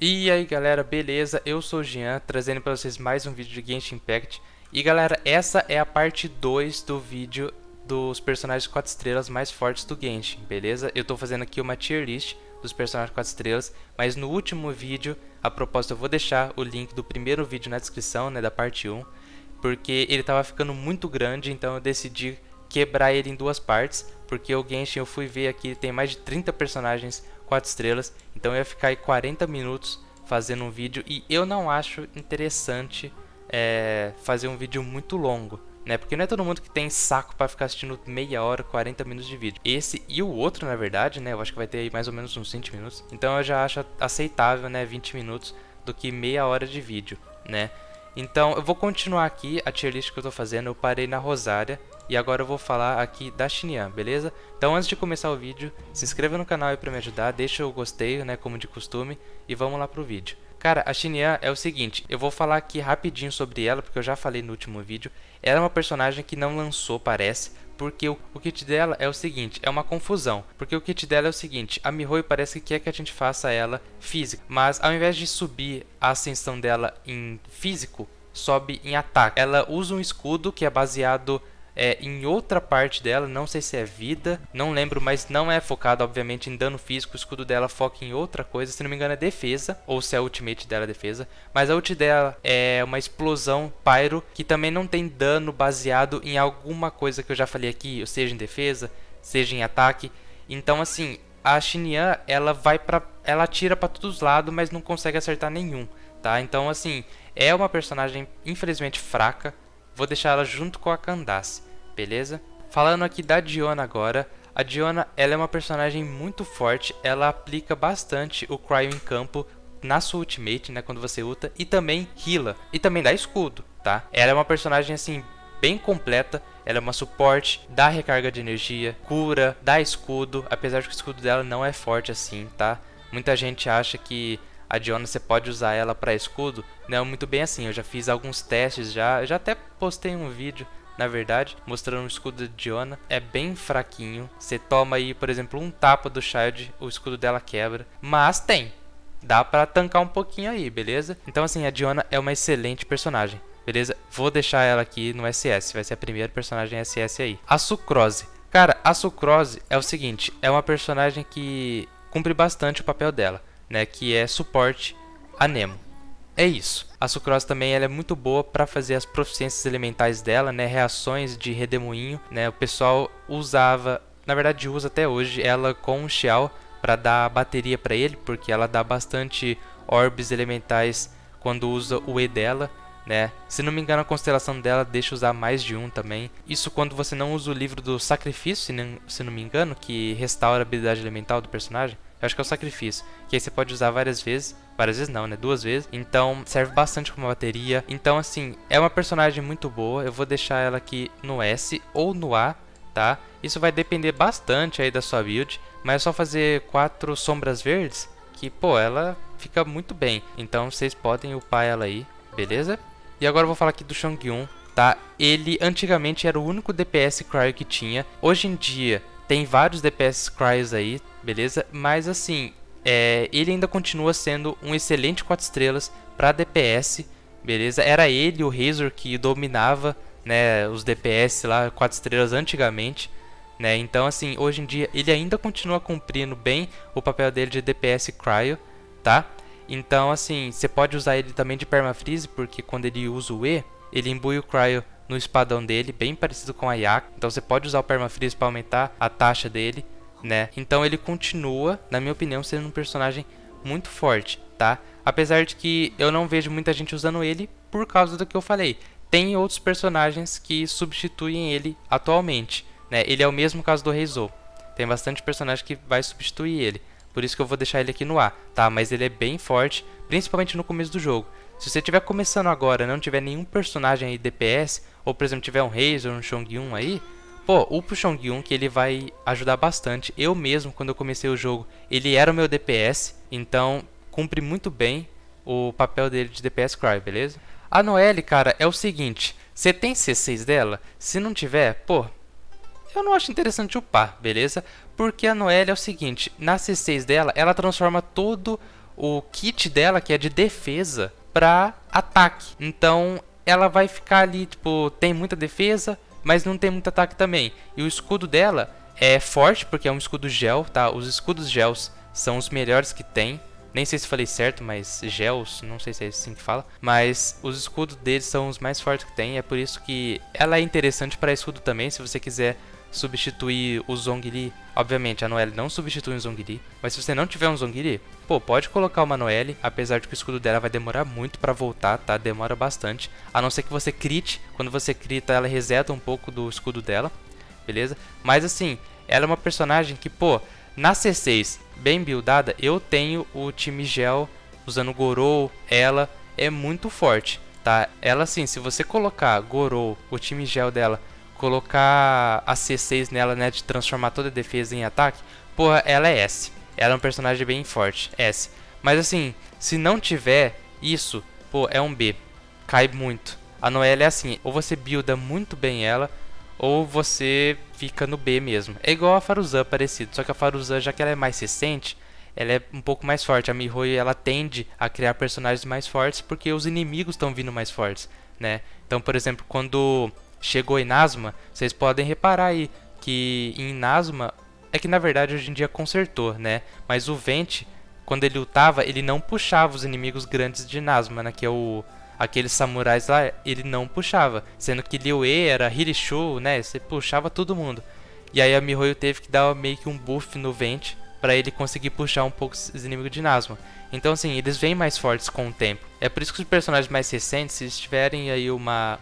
E aí galera, beleza? Eu sou o Jean, trazendo para vocês mais um vídeo de Genshin Impact. E galera, essa é a parte 2 do vídeo dos personagens 4 estrelas mais fortes do Genshin, beleza? Eu tô fazendo aqui uma tier list dos personagens 4 estrelas, mas no último vídeo, a propósito, eu vou deixar o link do primeiro vídeo na descrição, né, da parte 1, porque ele tava ficando muito grande, então eu decidi quebrar ele em duas partes, porque o Genshin eu fui ver aqui, tem mais de 30 personagens 4 estrelas, então eu ia ficar aí 40 minutos fazendo um vídeo e eu não acho interessante fazer um vídeo muito longo, né? Porque não é todo mundo que tem saco para ficar assistindo meia hora, 40 minutos de vídeo. Esse e o outro, na verdade, né? Eu acho que vai ter aí mais ou menos uns 20 minutos. Então eu já acho aceitável, né? 20 minutos do que meia hora de vídeo, né? Então eu vou continuar aqui a tier list que eu tô fazendo. Eu parei na Rosária e agora eu vou falar aqui da Xinyan, beleza? Então antes de começar o vídeo, se inscreva no canal aí pra me ajudar, deixa o gostei, né, como de costume, e vamos lá pro vídeo. Cara, a Xinyan é o seguinte, eu vou falar aqui rapidinho sobre ela, porque eu já falei no último vídeo. Ela é uma personagem que não lançou, parece, porque o kit dela é o seguinte, é uma confusão. Porque o kit dela é o seguinte, a Mihoi parece que quer que a gente faça ela física, mas ao invés de subir a ascensão dela em físico, sobe em ataque. Ela usa um escudo que é baseado em outra parte dela, não sei se é vida, não lembro, mas não é focado obviamente em dano físico, o escudo dela foca em outra coisa, se não me engano é defesa, ou se a ultimate dela é defesa, mas a ult dela é uma explosão pyro, que também não tem dano baseado em alguma coisa que eu já falei aqui, seja em defesa, seja em ataque, então assim, a Xinyan, ela atira para todos os lados, mas não consegue acertar nenhum, tá? Então assim, é uma personagem infelizmente fraca, vou deixar ela junto com a Candace. Beleza? Falando aqui da Diona agora, a Diona ela é uma personagem muito forte, ela aplica bastante o Cryo em campo na sua ultimate, né, quando você ulta, e também heala, e também dá escudo, tá? Ela é uma personagem assim bem completa, ela é uma suporte, dá recarga de energia, cura, dá escudo, apesar de que o escudo dela não é forte assim, tá? Muita gente acha que a Diona você pode usar ela para escudo, não é muito bem assim, eu já fiz alguns testes já até postei um vídeo na verdade, mostrando o escudo de Diona, é bem fraquinho. Você toma aí, por exemplo, um tapa do Shard, o escudo dela quebra. Mas tem, dá pra tancar um pouquinho aí, beleza? Então assim, a Diona é uma excelente personagem, beleza? Vou deixar ela aqui no SS, vai ser a primeira personagem SS aí. A Sucrose. Cara, a Sucrose é o seguinte, é uma personagem que cumpre bastante o papel dela, né? Que é suporte a Nemo. É isso. A Sucrose também ela é muito boa para fazer as proficiências elementais dela, né? Reações de redemoinho, né? O pessoal usava, na verdade usa até hoje, ela com o Xiao para dar bateria para ele, porque ela dá bastante orbes elementais quando usa o E dela, né? Se não me engano a constelação dela deixa usar mais de um também. Isso quando você não usa o livro do sacrifício, se não me engano, que restaura a habilidade elemental do personagem. Eu acho que é o sacrifício, que aí você pode usar várias vezes não, né, 2 vezes, então serve bastante como bateria, então assim, é uma personagem muito boa, eu vou deixar ela aqui no S ou no A, tá, isso vai depender bastante aí da sua build, mas é só fazer 4 sombras verdes, que pô, ela fica muito bem, então vocês podem upar ela aí, beleza? E agora eu vou falar aqui do Chongyun, tá, ele antigamente era o único DPS Cryo que tinha, hoje em dia tem vários DPS Cryos aí, beleza? Mas assim, ele ainda continua sendo um excelente 4 estrelas para DPS, beleza? Era ele, o Razor, que dominava, né, os DPS lá, 4 estrelas antigamente, né? Então assim, hoje em dia ele ainda continua cumprindo bem o papel dele de DPS Cryo, tá? Então assim, você pode usar ele também de Permafreeze, porque quando ele usa o E, ele imbui o Cryo no espadão dele, bem parecido com a Yaku. Então você pode usar o Permafreeze para aumentar a taxa dele, né? Então ele continua, na minha opinião, sendo um personagem muito forte, tá? Apesar de que eu não vejo muita gente usando ele por causa do que eu falei. Tem outros personagens que substituem ele atualmente, né? Ele é o mesmo caso do Reizou. Tem bastante personagem que vai substituir ele. Por isso que eu vou deixar ele aqui no A, tá? Mas ele é bem forte, principalmente no começo do jogo. Se você estiver começando agora e não tiver nenhum personagem aí DPS, ou por exemplo tiver um Razor, um Chongyun aí, pô, upa o Chongyun que ele vai ajudar bastante. Eu mesmo, quando eu comecei o jogo, ele era o meu DPS, então cumpre muito bem o papel dele de DPS Cry, beleza? A Noelle, cara, é o seguinte, você tem C6 dela? Se não tiver, pô, eu não acho interessante upar, beleza? Porque a Noelle é o seguinte, na C6 dela, ela transforma todo o kit dela, que é de defesa, pra ataque. Então ela vai ficar ali, tipo, tem muita defesa, mas não tem muito ataque também. E o escudo dela é forte, porque é um escudo gel, tá? Os escudos gels são os melhores que tem. Nem sei se falei certo, mas gels, não sei se é assim que fala. Mas os escudos deles são os mais fortes que tem. É por isso que ela é interessante para escudo também, se você quiser substituir o Zhongli. Obviamente, a Noelle não substitui o Zhongli, mas se você não tiver um Zhongli, pô, pode colocar uma Noelle, apesar de que o escudo dela vai demorar muito pra voltar, tá? Demora bastante, a não ser que você crite. Quando você crita, ela reseta um pouco do escudo dela, beleza? Mas assim, ela é uma personagem que, pô, na C6, bem buildada, eu tenho o time gel usando Gorou, ela é muito forte, tá? Ela assim, se você colocar Gorou, o time gel dela, colocar a C6 nela, né, de transformar toda a defesa em ataque, porra, ela é S. Ela é um personagem bem forte, S. Mas assim, se não tiver isso, pô, é um B. Cai muito. A Noelle é assim, ou você builda muito bem ela, ou você fica no B mesmo. É igual a Faruzan, parecido, só que a Faruzan, já que ela é mais recente, ela é um pouco mais forte. A Mihoyo, ela tende a criar personagens mais fortes porque os inimigos estão vindo mais fortes, né? Então, por exemplo, quando chegou Inazuma, vocês podem reparar aí que em Inazuma, é que na verdade hoje em dia consertou, né? Mas o Venti, quando ele lutava, ele não puxava os inimigos grandes de Inazuma, né? Que é aqueles samurais lá, ele não puxava. Sendo que Liyue era Hirishu, né? Você puxava todo mundo. E aí a Mihoyo teve que dar meio que um buff no Venti para ele conseguir puxar um pouco os inimigos de Inazuma. Então assim, eles vêm mais fortes com o tempo. É por isso que os personagens mais recentes, se tiverem aí uma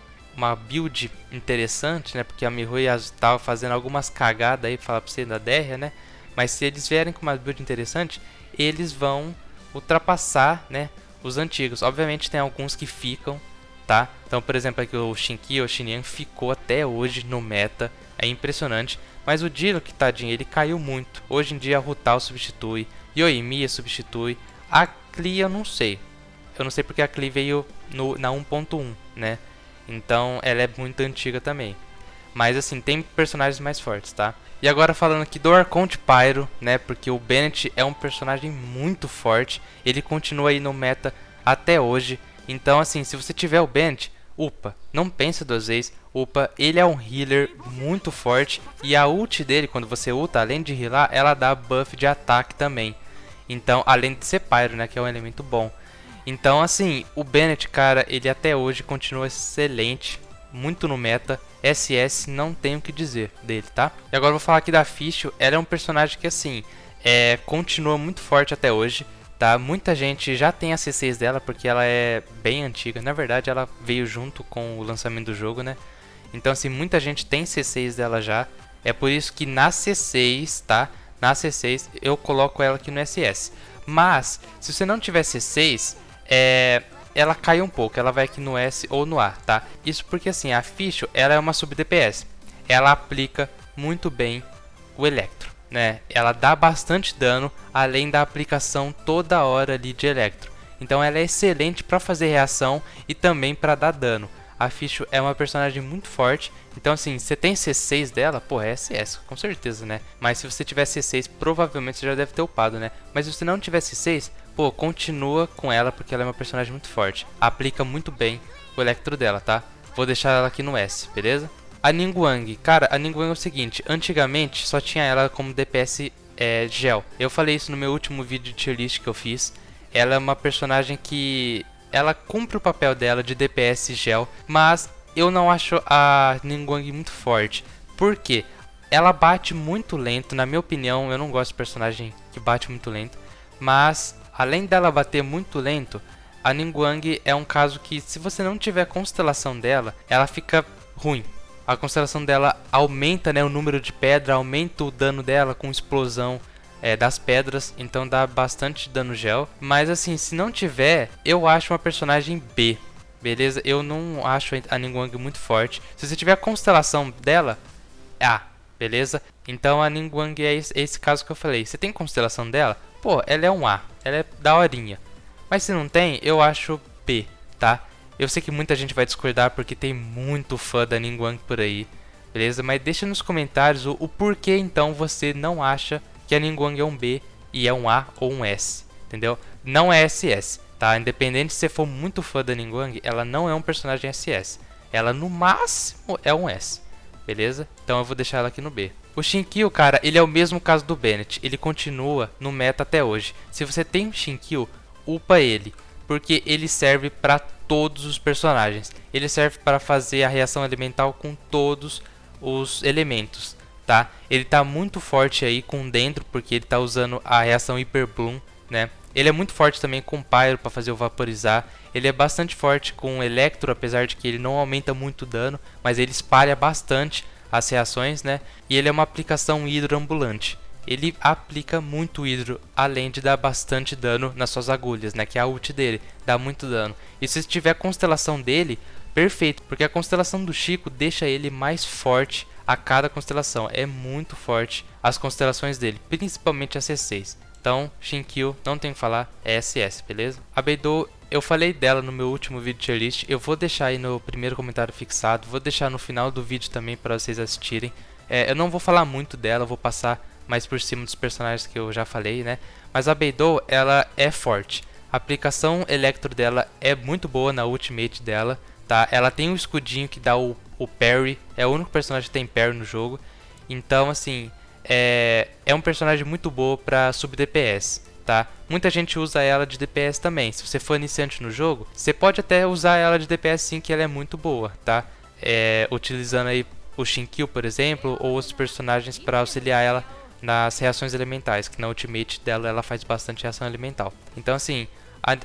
build interessante, né? Porque a Mihoyo estava fazendo algumas cagadas aí, falar pra você da Derria, né? Mas se eles vierem com uma build interessante, eles vão ultrapassar, né, os antigos. Obviamente tem alguns que ficam, tá? Então, por exemplo, aqui o Shinki, o Xinyan ficou até hoje no meta, é impressionante. Mas o Diluc, tadinho, ele caiu muito. Hoje em dia a Rutal substitui, Yoimiya substitui, a Klee eu não sei. Eu não sei porque a Klee veio na 1.1, né? Então ela é muito antiga também. Mas assim, tem personagens mais fortes, tá? E agora falando aqui do Arconte Pyro, né? Porque o Bennett é um personagem muito forte. Ele continua aí no meta até hoje. Então assim, se você tiver o Bennett, upa, não pense duas vezes. Upa, ele é um healer muito forte. E a ult dele, quando você ulta, além de healar, ela dá buff de ataque também. Então, além de ser Pyro, né? Que é um elemento bom. Então, assim, o Bennett, cara, ele até hoje continua excelente, muito no meta. SS não tenho o que dizer dele, tá? E agora eu vou falar aqui da Fischl. Ela é um personagem que, assim, continua muito forte até hoje, tá? Muita gente já tem a C6 dela, porque ela é bem antiga. Na verdade, ela veio junto com o lançamento do jogo, né? Então, assim, muita gente tem C6 dela já. É por isso que na C6, tá? Na C6 eu coloco ela aqui no SS. Mas, se você não tiver C6... ela cai um pouco, ela vai aqui no S ou no A, tá? Isso porque assim, a Fischl, ela é uma sub-DPS. Ela aplica muito bem o Electro, né? Ela dá bastante dano, além da aplicação toda hora ali de Electro. Então ela é excelente para fazer reação e também para dar dano. A Fischl é uma personagem muito forte. Então assim, você tem C6 dela, pô, é SS, com certeza, né? Mas se você tiver C6, provavelmente você já deve ter upado, né? Mas se você não tiver C6, pô, continua com ela, porque ela é uma personagem muito forte. Aplica muito bem o Electro dela, tá? Vou deixar ela aqui no S, beleza? A Ningguang, cara, a Ningguang é o seguinte. Antigamente só tinha ela como DPS gel. Eu falei isso no meu último vídeo de tier list que eu fiz. Ela é uma personagem que... ela cumpre o papel dela de DPS gel, mas eu não acho a Ningguang muito forte. Por quê? Ela bate muito lento, na minha opinião. Eu não gosto de personagem que bate muito lento. Mas, além dela bater muito lento, a Ningguang é um caso que, se você não tiver a constelação dela, ela fica ruim. A constelação dela aumenta, né, o número de pedra, aumenta o dano dela com explosão das pedras, então dá bastante dano gel. Mas assim, se não tiver, eu acho uma personagem B, beleza? Eu não acho a Ningguang muito forte. Se você tiver a constelação dela, A, beleza? Então a Ningguang é esse caso que eu falei. Você tem constelação dela? Pô, ela é um A, ela é daorinha. Mas se não tem, eu acho B, tá? Eu sei que muita gente vai discordar porque tem muito fã da Ningguang por aí, beleza? Mas deixa nos comentários o porquê então você não acha que a Ningguang é um B e é um A ou um S, entendeu? não é SS, tá? Independente se você for muito fã da Ningguang, ela não é um personagem SS. Ela no máximo é um S, beleza? Então eu vou deixar ela aqui no B. O Shinkyu, cara, ele é o mesmo caso do Bennett. Ele continua no meta até hoje. Se você tem um Shinkyu, upa ele, porque ele serve para todos os personagens. Ele serve para fazer a reação elemental com todos os elementos, tá? Ele tá muito forte aí com Dendro, porque ele tá usando a reação Hyper Bloom, né? Ele é muito forte também com Pyro para fazer o vaporizar. Ele é bastante forte com Electro, apesar de que ele não aumenta muito dano, mas ele espalha bastante as reações, né? E ele é uma aplicação hidro ambulante. Ele aplica muito hidro, além de dar bastante dano nas suas agulhas, né? Que é a ult dele, dá muito dano. E se tiver a constelação dele, perfeito, porque a constelação do Chico deixa ele mais forte a cada constelação. É muito forte as constelações dele, principalmente a C6. Então, Shinkyu, não tem o que falar, é SS, beleza? A Beidou, eu falei dela no meu último vídeo tier list, eu vou deixar aí no primeiro comentário fixado, vou deixar no final do vídeo também para vocês assistirem. Eu não vou falar muito dela, vou passar mais por cima dos personagens que eu já falei, né? Mas a Beidou, ela é forte. A aplicação Electro dela é muito boa na ultimate dela, tá? Ela tem um escudinho que dá o parry, é o único personagem que tem parry no jogo. Então, assim, é um personagem muito bom para sub DPS, tá? Muita gente usa ela de DPS também. Se você for iniciante no jogo, você pode até usar ela de DPS sim, que ela é muito boa, tá? Utilizando aí o Shinkyu, por exemplo, ou outros personagens para auxiliar ela nas reações elementais, que na ultimate dela ela faz bastante reação elemental. Então, assim,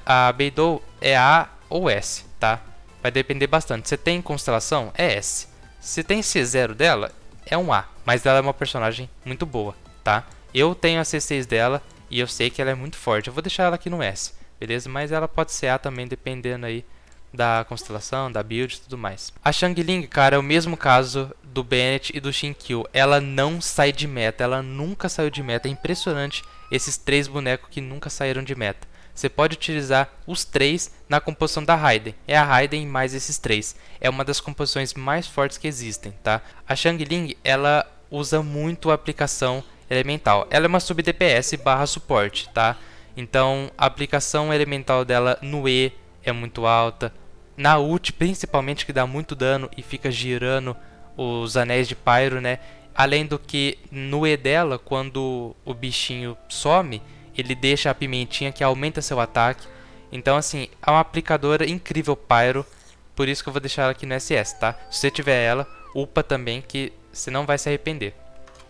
a Beidou é A ou S, tá? Vai depender bastante. Se tem constelação, é S. Se tem C0 dela, é um A. Mas ela é uma personagem muito boa, tá? Eu tenho a C6 dela e eu sei que ela é muito forte. Eu vou deixar ela aqui no S, beleza? Mas ela pode ser A também, dependendo aí da constelação, da build e tudo mais. A Xiangling, cara, é o mesmo caso do Bennett e do Shinkyu. Ela não sai de meta, ela nunca saiu de meta. É impressionante esses três bonecos que nunca saíram de meta. Você pode utilizar os três na composição da Raiden. É a Raiden mais esses três. É uma das composições mais fortes que existem, tá? A Xiangling, ela usa muito a aplicação elemental. Ela é uma sub DPS barra suporte, tá? Então, a aplicação elemental dela no E é muito alta. Na ult, principalmente, que dá muito dano e fica girando os anéis de Pyro, né? Além do que, no E dela, quando o bichinho some, ele deixa a pimentinha que aumenta seu ataque. Então, assim, é uma aplicadora incrível Pyro. Por isso que eu vou deixar ela aqui no SS, tá? Se você tiver ela, upa também, que você não vai se arrepender.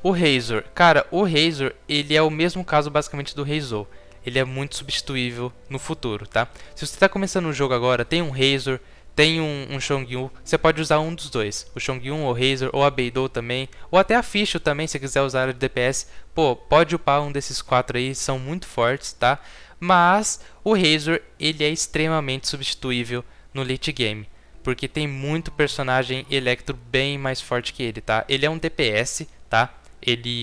O Razor. Cara, o Razor, ele é o mesmo caso basicamente do Heizou. Ele é muito substituível no futuro, tá? Se você está começando o jogo agora, tem um Razor, tem um Chongyun, você pode usar um dos dois. O Chongyun, ou o Razor, ou a Beidou também. Ou até a Fischl também, se quiser usar ela de DPS. Pô, pode upar um desses quatro aí, são muito fortes, tá? Mas o Razor, ele é extremamente substituível no late game. Porque tem muito personagem Electro bem mais forte que ele, tá? Ele é um DPS, tá?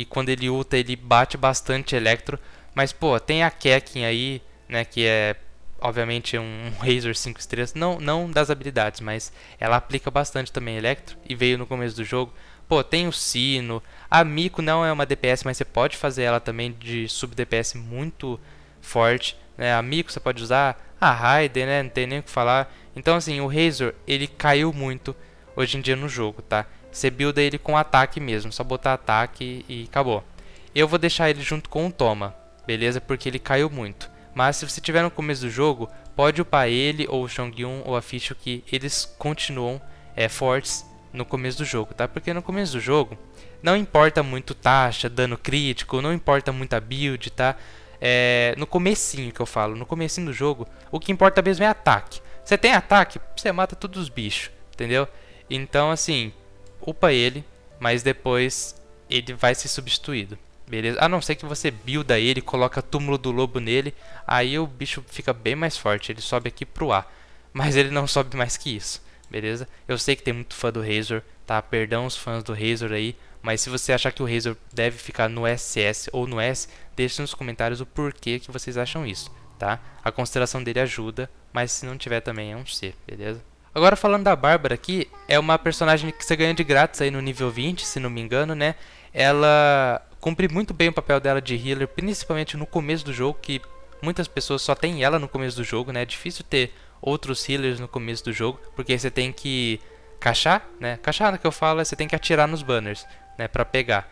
Quando ele ulta, ele bate bastante Electro. Mas, pô, tem a Keqing aí, né, que é, obviamente, um Razor 5 estrelas. Não das habilidades, mas ela aplica bastante também Electro e veio no começo do jogo. Pô, tem o Sino. A Miko não é uma DPS, mas você pode fazer ela também de sub-DPS muito forte, né? A Miko você pode usar, a Raiden, né, não tem nem o que falar. Então, assim, o Razor, ele caiu muito hoje em dia no jogo, tá? Você builda ele com ataque mesmo, só botar ataque e acabou. Eu vou deixar ele junto com o Toma, beleza? Porque ele caiu muito. Mas se você tiver no começo do jogo, pode upar ele, ou o Chongyun, ou a Fischl, que eles continuam fortes no começo do jogo, tá? Porque no começo do jogo, não importa muito taxa, dano crítico, não importa muito a build, tá? No comecinho que eu falo, no comecinho do jogo, o que importa mesmo é ataque. Você tem ataque, você mata todos os bichos, entendeu? Então, assim, upa ele, mas depois ele vai ser substituído. Beleza? A não ser que você builda ele, coloca túmulo do lobo nele, aí o bicho fica bem mais forte, ele sobe aqui pro A. Mas ele não sobe mais que isso, beleza? Eu sei que tem muito fã do Razor, tá? Perdão os fãs do Razor aí, mas se você achar que o Razor deve ficar no SS ou no S, deixe nos comentários o porquê que vocês acham isso, tá? A consideração dele ajuda, mas se não tiver também é um C, beleza? Agora falando da Bárbara aqui, é uma personagem que você ganha de grátis aí no nível 20, se não me engano, né? Ela cumpre muito bem o papel dela de healer, principalmente no começo do jogo, que muitas pessoas só tem ela no começo do jogo, né? É difícil ter outros healers no começo do jogo, porque você tem que cachar, né? Cachar, no que eu falo, é você tem que atirar nos banners, né? Pra pegar.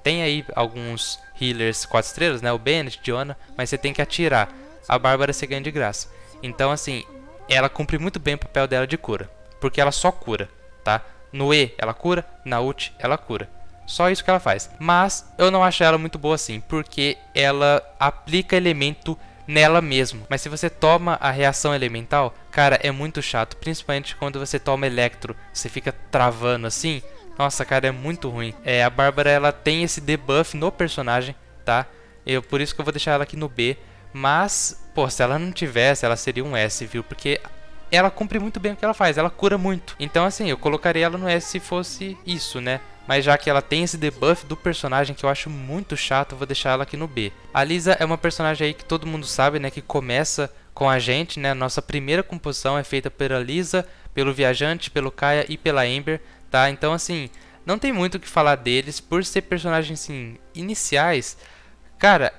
Tem aí alguns healers 4 estrelas, né? O Bennett, Diona, mas você tem que atirar. A Bárbara você ganha de graça. Então, assim, ela cumpre muito bem o papel dela de cura, porque ela só cura, tá? No E ela cura, na ult ela cura. Só isso que ela faz. Mas eu não acho ela muito boa assim, porque ela aplica elemento nela mesmo. Mas se você toma a reação elemental, cara, é muito chato. Principalmente quando você toma Electro, você fica travando assim. Nossa, cara, é muito ruim. A Bárbara, ela tem esse debuff no personagem, tá? Por isso que eu vou deixar ela aqui no B. Mas, pô, se ela não tivesse, ela seria um S, viu? Porque ela cumpre muito bem o que ela faz, ela cura muito. Então, assim, eu colocaria ela no S se fosse isso, né? Mas já que ela tem esse debuff do personagem que eu acho muito chato, eu vou deixar ela aqui no B. A Lisa é uma personagem aí que todo mundo sabe, né? Que começa com a gente, né? Nossa primeira composição é feita pela Lisa, pelo Viajante, pelo Kaeya e pela Ember, tá? Então, assim, não tem muito o que falar deles. Por ser personagens, assim, iniciais, cara,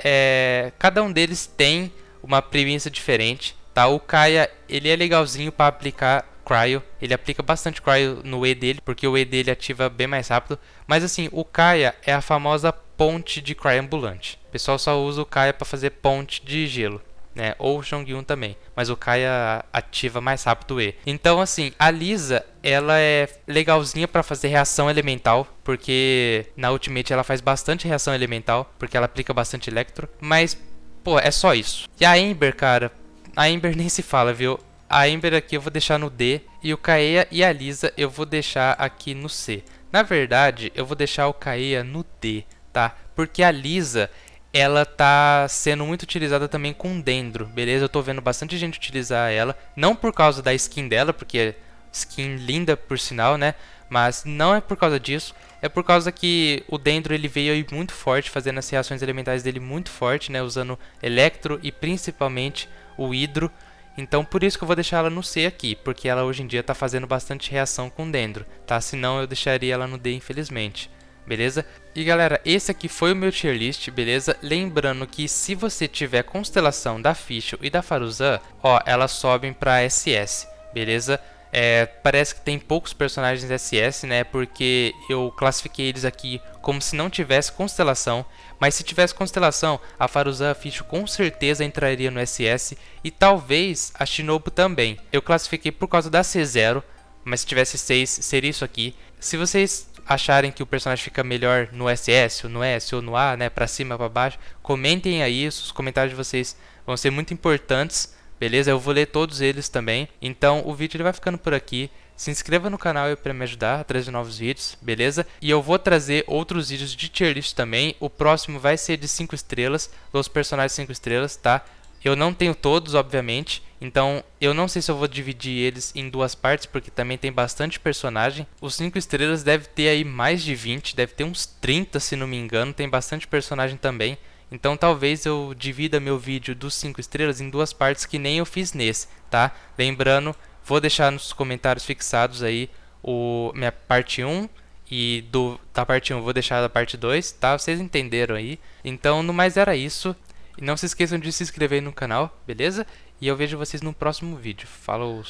cada um deles tem uma premissa diferente, tá? O Kaeya, ele é legalzinho para aplicar Cryo, ele aplica bastante Cryo no E dele, porque o E dele ativa bem mais rápido. Mas assim, o Kaeya é a famosa ponte de Cryo ambulante. O pessoal só usa o Kaeya para fazer ponte de gelo, né? Ou o Chongyun também, mas o Kaeya ativa mais rápido o E. Então assim, a Lisa, ela é legalzinha para fazer reação elemental, porque na Ultimate ela faz bastante reação elemental, porque ela aplica bastante Electro. Mas, pô, é só isso. E a Ember, cara, a Ember nem se fala, viu? A Ember aqui eu vou deixar no D, e o Kaeya e a Lisa eu vou deixar aqui no C. Na verdade, eu vou deixar o Kaeya no D, tá? Porque a Lisa, ela tá sendo muito utilizada também com Dendro, beleza? Eu tô vendo bastante gente utilizar ela, não por causa da skin dela, porque é skin linda por sinal, né? Mas não é por causa disso, é por causa que o Dendro ele veio aí muito forte, fazendo as reações elementais dele muito forte, né? Usando Electro e principalmente o Hidro. Então por isso que eu vou deixar ela no C aqui, porque ela hoje em dia está fazendo bastante reação com Dendro, tá? Senão eu deixaria ela no D, infelizmente, beleza? E galera, esse aqui foi o meu tier list, beleza? Lembrando que se você tiver constelação da Fischl e da Faruzan, ó, elas sobem para SS, beleza? Parece que tem poucos personagens SS, né? Porque eu classifiquei eles aqui como se não tivesse constelação. Mas se tivesse constelação, a Faruzan e a Fischl com certeza entraria no SS. E talvez a Shinobu também. Eu classifiquei por causa da C0, mas se tivesse 6, seria isso aqui. Se vocês acharem que o personagem fica melhor no SS, ou no S, ou no A, né? Pra cima, pra baixo, comentem aí. Os comentários de vocês vão ser muito importantes. Beleza? Eu vou ler todos eles também. Então o vídeo ele vai ficando por aqui. Se inscreva no canal para me ajudar a trazer novos vídeos, beleza? E eu vou trazer outros vídeos de tier list também. O próximo vai ser de 5 estrelas, dos personagens 5 estrelas, tá? Eu não tenho todos, obviamente. Então eu não sei se eu vou dividir eles em duas partes, porque também tem bastante personagem. Os 5 estrelas deve ter aí mais de 20, deve ter uns 30 se não me engano. Tem bastante personagem também. Então talvez eu divida meu vídeo dos 5 estrelas em duas partes que nem eu fiz nesse, tá? Lembrando, vou deixar nos comentários fixados aí minha parte 1 e da parte 1 vou deixar da parte 2, tá? Vocês entenderam aí. Então no mais era isso. E não se esqueçam de se inscrever no canal, beleza? E eu vejo vocês no próximo vídeo. Falou!